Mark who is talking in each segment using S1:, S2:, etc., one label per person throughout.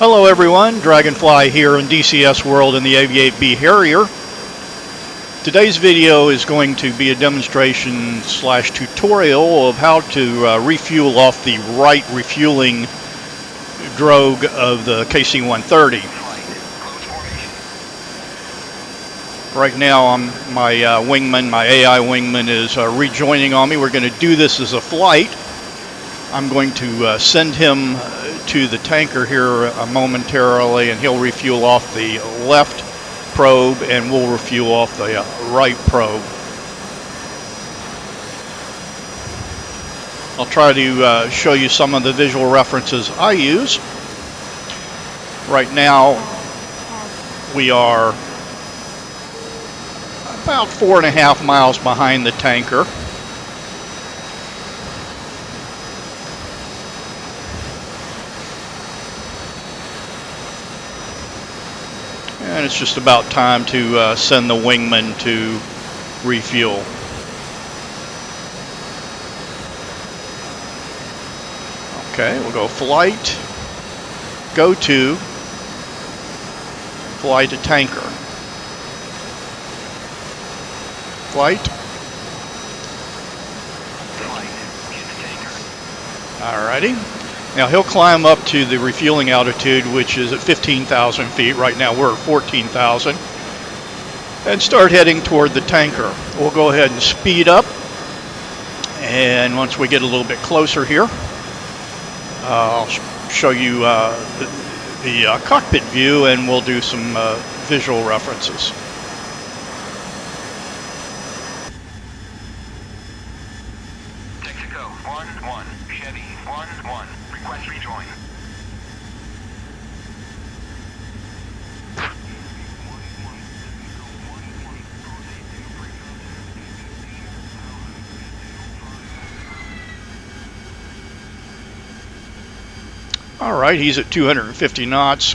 S1: Hello everyone, Dragonfly here in DCS World in the AV-8B Harrier. Today's video is going to be a demonstration slash tutorial of how to refuel off the right refueling drogue of the KC-130. Right now my wingman, my AI wingman is rejoining on me. We're going to do this as a flight. I'm going to send him to the tanker here momentarily, and he'll refuel off the left probe and we'll refuel off the right probe. I'll try to show you some of the visual references I use. Right now we are about 4.5 miles behind the tanker. And it's just about time to send the wingman to refuel. Okay, we'll go flight, go to, fly to tanker. Flight. Alrighty. Now he'll climb up to the refueling altitude, which is at 15,000 feet. Right now we're at 14,000. And start heading toward the tanker. We'll go ahead and speed up. And once we get a little bit closer here, I'll show you the cockpit view, and we'll do some visual references.
S2: Mexico 1-1, Chevy 1-1, request rejoin.
S1: All right, he's at 250 knots,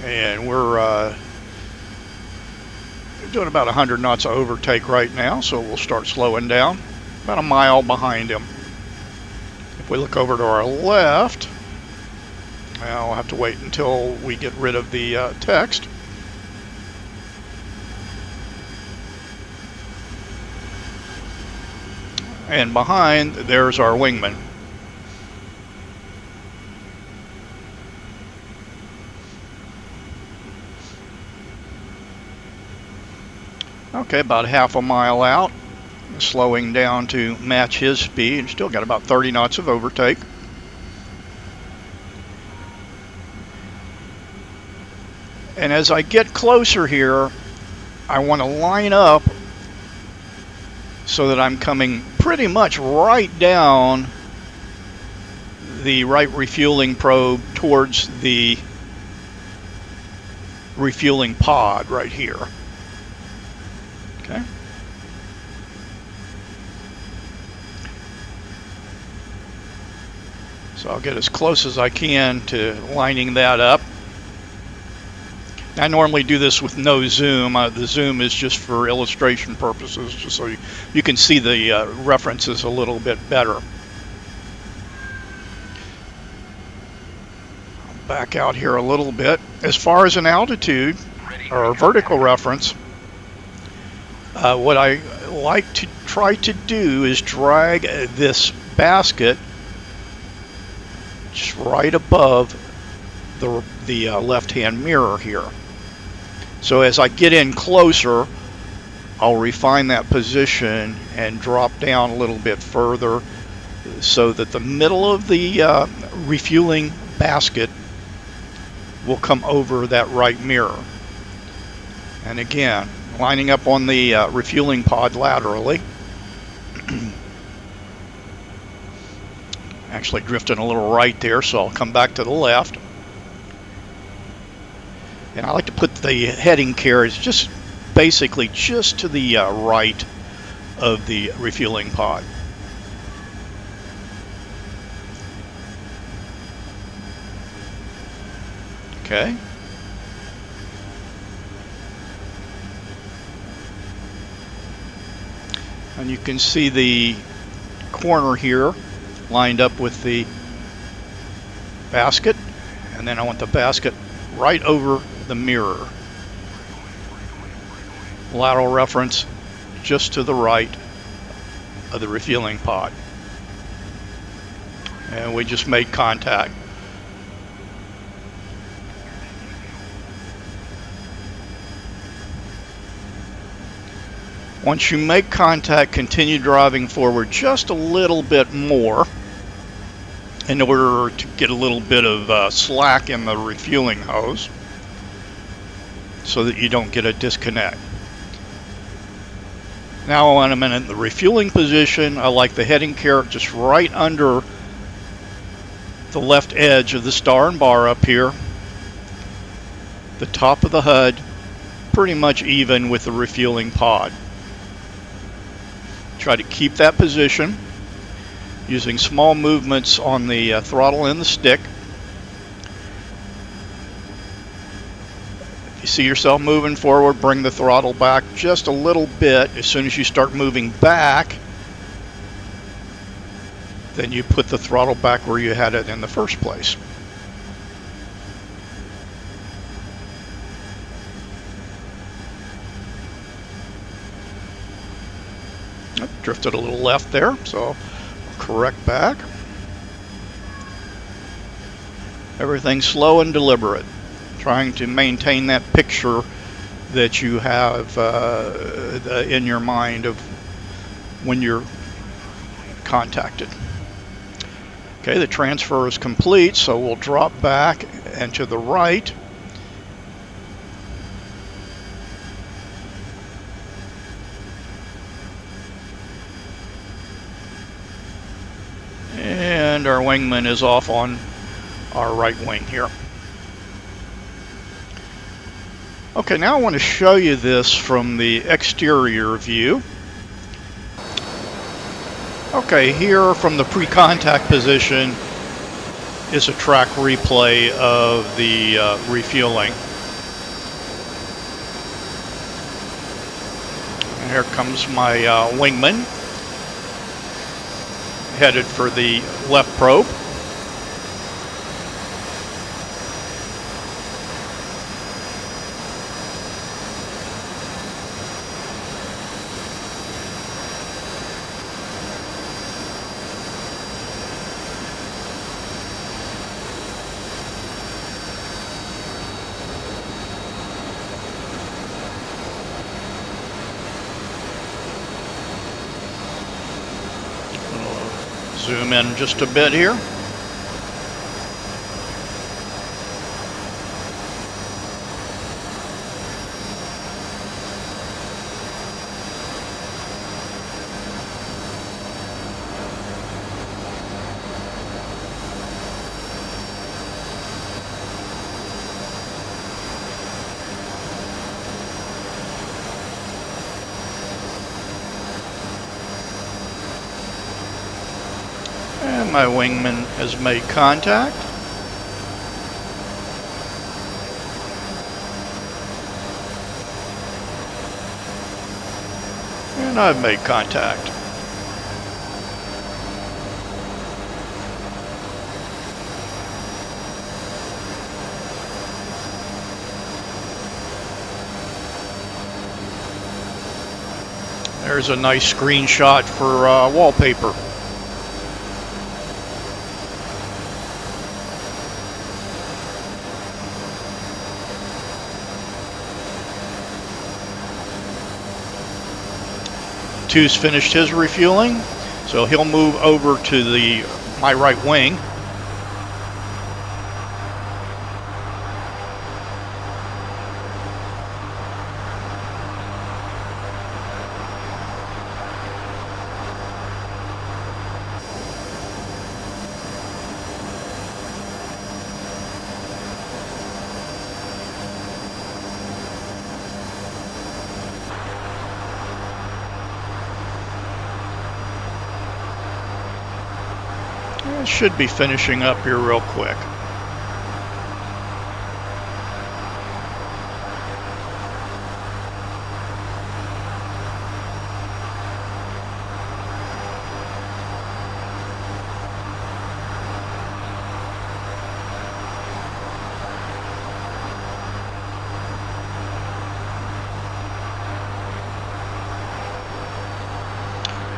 S1: and we're doing about 100 knots of overtake right now, so we'll start slowing down. About a mile behind him. If we look over to our left, well, we'll have to wait until we get rid of the text. And behind, there's our wingman. Okay, about half a mile out, slowing down to match his speed. Still got about 30 knots of overtake. And as I get closer here, I want to line up so that I'm coming pretty much right down the right refueling probe towards the refueling pod right here. Okay. So I'll get as close as I can to lining that up. I normally do this with no zoom. The zoom is just for illustration purposes, just so you can see the references a little bit better. I'll back out here a little bit. As far as an altitude or a vertical reference, what I like to try to do is drag this basket just right above the left-hand mirror here. So as I get in closer, I'll refine that position and drop down a little bit further so that the middle of the refueling basket will come over that right mirror. And again, lining up on the refueling pod laterally. Actually drifting a little right there, so I'll come back to the left. And I like to put the heading carriage just basically just to the right of the refueling pod. Okay. And you can see the corner here lined up with the basket. And then I want the basket right over the mirror. Lateral reference just to the right of the refueling pod. And we just made contact. Once you make contact, continue driving forward just a little bit more in order to get a little bit of slack in the refueling hose so that you don't get a disconnect. Now when I'm in the refueling position, I like the heading carrot just right under the left edge of the star and bar up here. The top of the HUD pretty much even with the refueling pod. Try to keep that position using small movements on the throttle and the stick. If you see yourself moving forward, bring the throttle back just a little bit. As soon as you start moving back, then you put the throttle back where you had it in the first place. Drifted a little left there, so I'll correct back. Everything slow and deliberate, trying to maintain that picture that you have in your mind of when you're contacted. Okay, the transfer is complete, so we'll drop back and to the right. And our wingman is off on our right wing here. Okay, now I want to show you this from the exterior view. Okay, here from the pre-contact position is a track replay of the refueling. And here comes my wingman, headed for the left probe. Zoom in just a bit here. And my wingman has made contact. And I've made contact. There's a nice screenshot for wallpaper. Two's finished his refueling, so he'll move over to my right wing. It should be finishing up here real quick.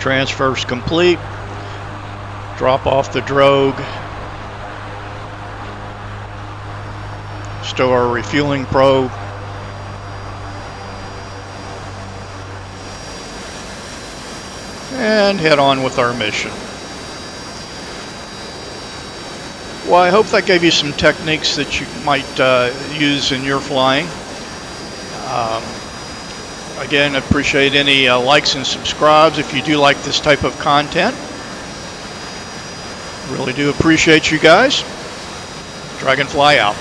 S1: Transfer's complete. Drop off the Drogue. Stow our refueling probe. And head on with our mission. Well, I hope that gave you some techniques that you might use in your flying. Again, I appreciate any likes and subscribes if you do like this type of content. Really do appreciate you guys. Dragonfly out.